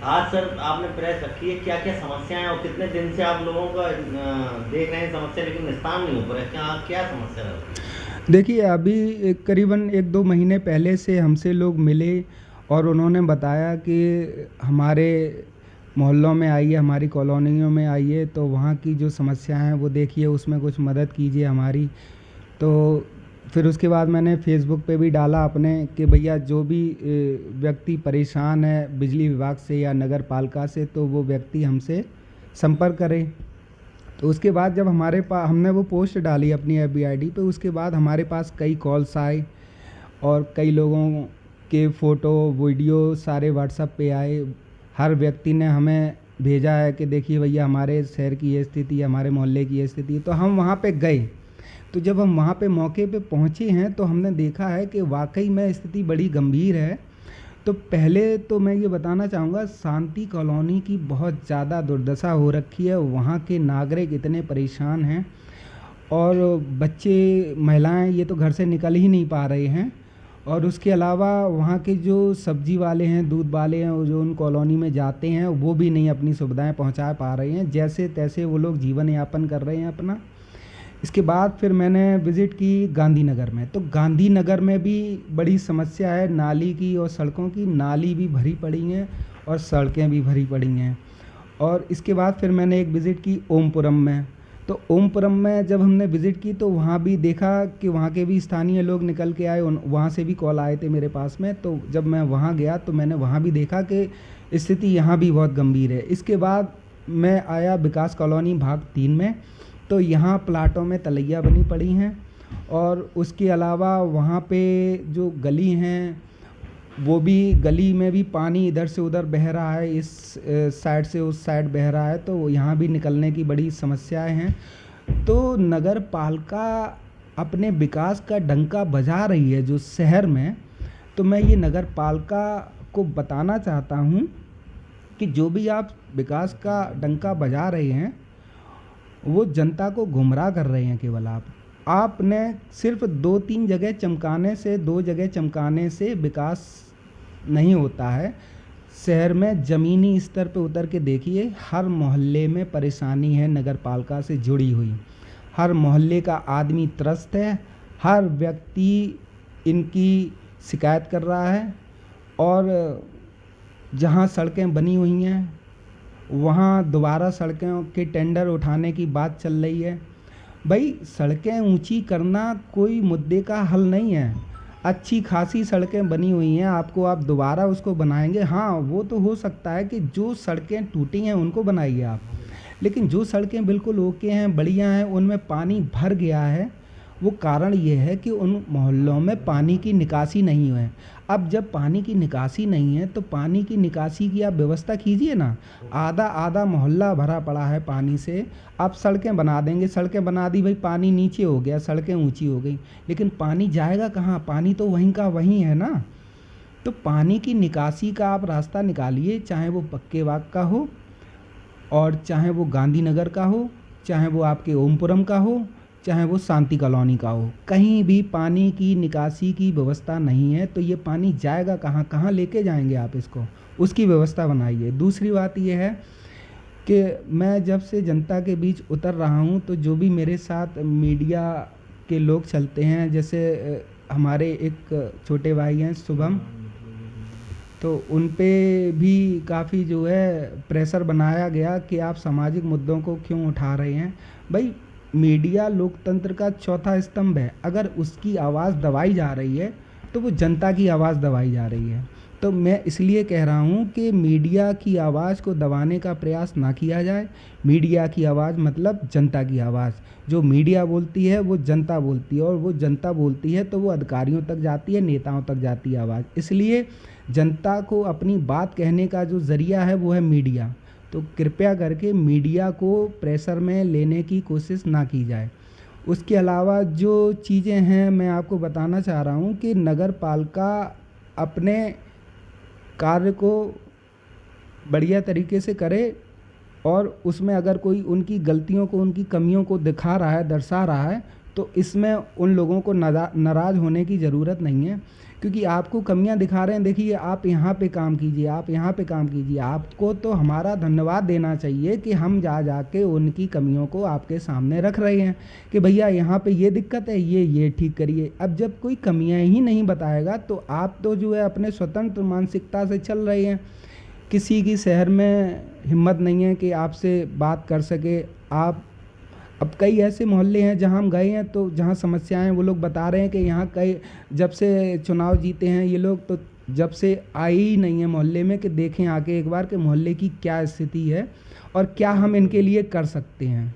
आज सर आपने प्रेस रखी है, क्या क्या समस्याएं और कितने दिन से आप लोगों का देख रहे हैं समस्या, लेकिन निस्तार नहीं हो पा रहा है, क्या क्या समस्या रहती है? देखिए, अभी करीबन 1-2 महीने पहले से हमसे लोग मिले और उन्होंने बताया कि हमारे मोहल्लों में आइए, हमारी कॉलोनियों में आइए, तो वहाँ की जो समस्याएं हैं वो देखिए, उसमें कुछ मदद कीजिए हमारी। तो फिर उसके बाद मैंने फ़ेसबुक पे भी डाला अपने कि भैया जो भी व्यक्ति परेशान है बिजली विभाग से या नगर पालिका से, तो वो व्यक्ति हमसे संपर्क करे। तो उसके बाद जब हमारे पास हमने वो पोस्ट डाली अपनी एफबी आईडी पे, उसके बाद हमारे पास कई कॉल्स आए और कई लोगों के फ़ोटो वीडियो सारे व्हाट्सएप पे आए। हर व्यक्ति ने हमें भेजा है कि देखिए भैया हमारे शहर की ये स्थिति है, हमारे मोहल्ले की ये स्थिति है। तो हम वहाँ पे गए। तो जब हम वहाँ पे मौके पे पहुँचे हैं तो हमने देखा है कि वाकई में स्थिति बड़ी गंभीर है। तो पहले तो मैं ये बताना चाहूँगा, शांति कॉलोनी की बहुत ज़्यादा दुर्दशा हो रखी है। वहाँ के नागरिक इतने परेशान हैं और बच्चे, महिलाएं ये तो घर से निकल ही नहीं पा रहे हैं। और उसके अलावा वहाँ के जो सब्जी वाले हैं, दूध वाले हैं, वो जो उन कॉलोनी में जाते हैं, वो भी नहीं अपनी सुविधाएं पहुँचा पा रहे हैं। जैसे तैसे वो लोग जीवन यापन कर रहे हैं अपना। इसके बाद फिर मैंने विज़िट की गांधीनगर में। तो गांधीनगर में भी बड़ी समस्या है नाली की और सड़कों की। नाली भी भरी पड़ी हैं और सड़कें भी भरी पड़ी हैं। और इसके बाद फिर मैंने एक विज़िट की ओमपुरम में। तो ओमपुरम में जब हमने विज़िट की तो वहाँ भी देखा कि वहाँ के भी स्थानीय लोग निकल के आए, वहाँ से भी कॉल आए थे मेरे पास में। तो जब मैं वहाँ गया तो मैंने वहाँ भी देखा कि स्थिति यहाँ भी बहुत गंभीर है। इसके बाद मैं आया विकास कॉलोनी भाग 3 में। तो यहाँ प्लाटों में तलैया बनी पड़ी हैं और उसके अलावा वहाँ पे जो गली हैं, वो भी गली में भी पानी इधर से उधर बह रहा है, इस साइड से उस साइड बह रहा है। तो यहाँ भी निकलने की बड़ी समस्याएं हैं। तो नगर पालिका अपने विकास का डंका बजा रही है जो शहर में। तो मैं ये नगर पालिका को बताना चाहता हूँ कि जो भी आप विकास का डंका बजा रहे हैं, वो जनता को गुमराह कर रहे हैं। केवल आपने सिर्फ 2-3 जगह चमकाने से, 2 जगह चमकाने से विकास नहीं होता है। शहर में ज़मीनी स्तर पे उतर के देखिए, हर मोहल्ले में परेशानी है नगर पालिका से जुड़ी हुई। हर मोहल्ले का आदमी त्रस्त है, हर व्यक्ति इनकी शिकायत कर रहा है। और जहाँ सड़कें बनी हुई हैं वहाँ दोबारा सड़कों के टेंडर उठाने की बात चल रही है। भाई, सड़कें ऊंची करना कोई मुद्दे का हल नहीं है। अच्छी खासी सड़कें बनी हुई हैं, आप दोबारा उसको बनाएंगे, हाँ वो तो हो सकता है कि जो सड़कें टूटी हैं उनको बनाइए आप। लेकिन जो सड़कें बिल्कुल ओके हैं, बढ़िया हैं, उनमें पानी भर गया है, वो कारण ये है कि उन मोहल्लों में पानी की निकासी नहीं है। अब जब पानी की निकासी नहीं है तो पानी की निकासी की आप व्यवस्था कीजिए ना। आधा आधा मोहल्ला भरा पड़ा है पानी से। आप सड़कें बना देंगे, सड़कें बना दी भाई, पानी नीचे हो गया, सड़कें ऊंची हो गई, लेकिन पानी जाएगा कहाँ? पानी तो वहीं का वहीं है ना। तो पानी की निकासी का आप रास्ता निकालिए, चाहे वो पक्के बाग का हो और चाहे वो गांधीनगर का हो, चाहे वो आपके ओमपुरम का हो, चाहे वो शांति कॉलोनी का हो। कहीं भी पानी की निकासी की व्यवस्था नहीं है। तो ये पानी जाएगा कहाँ? कहाँ लेके जाएंगे आप इसको? उसकी व्यवस्था बनाइए। दूसरी बात ये है कि मैं जब से जनता के बीच उतर रहा हूँ तो जो भी मेरे साथ मीडिया के लोग चलते हैं, जैसे हमारे एक छोटे भाई हैं शुभम, तो उन पे भी काफ़ी जो है प्रेशर बनाया गया कि आप सामाजिक मुद्दों को क्यों उठा रहे हैं। भाई, मीडिया लोकतंत्र का चौथा स्तंभ है। अगर उसकी आवाज़ दबाई जा रही है तो वो जनता की आवाज़ दबाई जा रही है। तो मैं इसलिए कह रहा हूँ कि मीडिया की आवाज़ को दबाने का प्रयास ना किया जाए। मीडिया की आवाज़ मतलब जनता की आवाज़। जो मीडिया बोलती है वो जनता बोलती है, और वो जनता बोलती है तो वो अधिकारियों तक जाती है, नेताओं तक जाती है आवाज़। इसलिए जनता को अपनी बात कहने का जो ज़रिया है वो है मीडिया। तो कृपया करके मीडिया को प्रेशर में लेने की कोशिश ना की जाए। उसके अलावा जो चीज़ें हैं मैं आपको बताना चाह रहा हूँ कि नगर पालिका अपने कार्य को बढ़िया तरीके से करे, और उसमें अगर कोई उनकी गलतियों को, उनकी कमियों को दिखा रहा है, दर्शा रहा है, तो इसमें उन लोगों को नाराज़ होने की ज़रूरत नहीं है। क्योंकि आपको कमियां दिखा रहे हैं, देखिए आप यहाँ पे काम कीजिए, आप यहाँ पे काम कीजिए। आपको तो हमारा धन्यवाद देना चाहिए कि हम जा के उनकी कमियों को आपके सामने रख रहे हैं कि भैया यहाँ पे ये दिक्कत है, ये ठीक करिए। अब जब कोई कमियां ही नहीं बताएगा तो आप तो जो है अपने स्वतंत्र मानसिकता से चल रहे हैं। किसी की शहर में हिम्मत नहीं है कि आपसे बात कर सके। आप अब कई ऐसे मोहल्ले हैं जहां हम गए हैं तो जहां समस्याएं वो लोग बता रहे हैं कि यहाँ कई जब से चुनाव जीते हैं ये लोग, तो जब से आए ही नहीं है मोहल्ले में कि देखें आके एक बार कि मोहल्ले की क्या स्थिति है और क्या हम इनके लिए कर सकते हैं।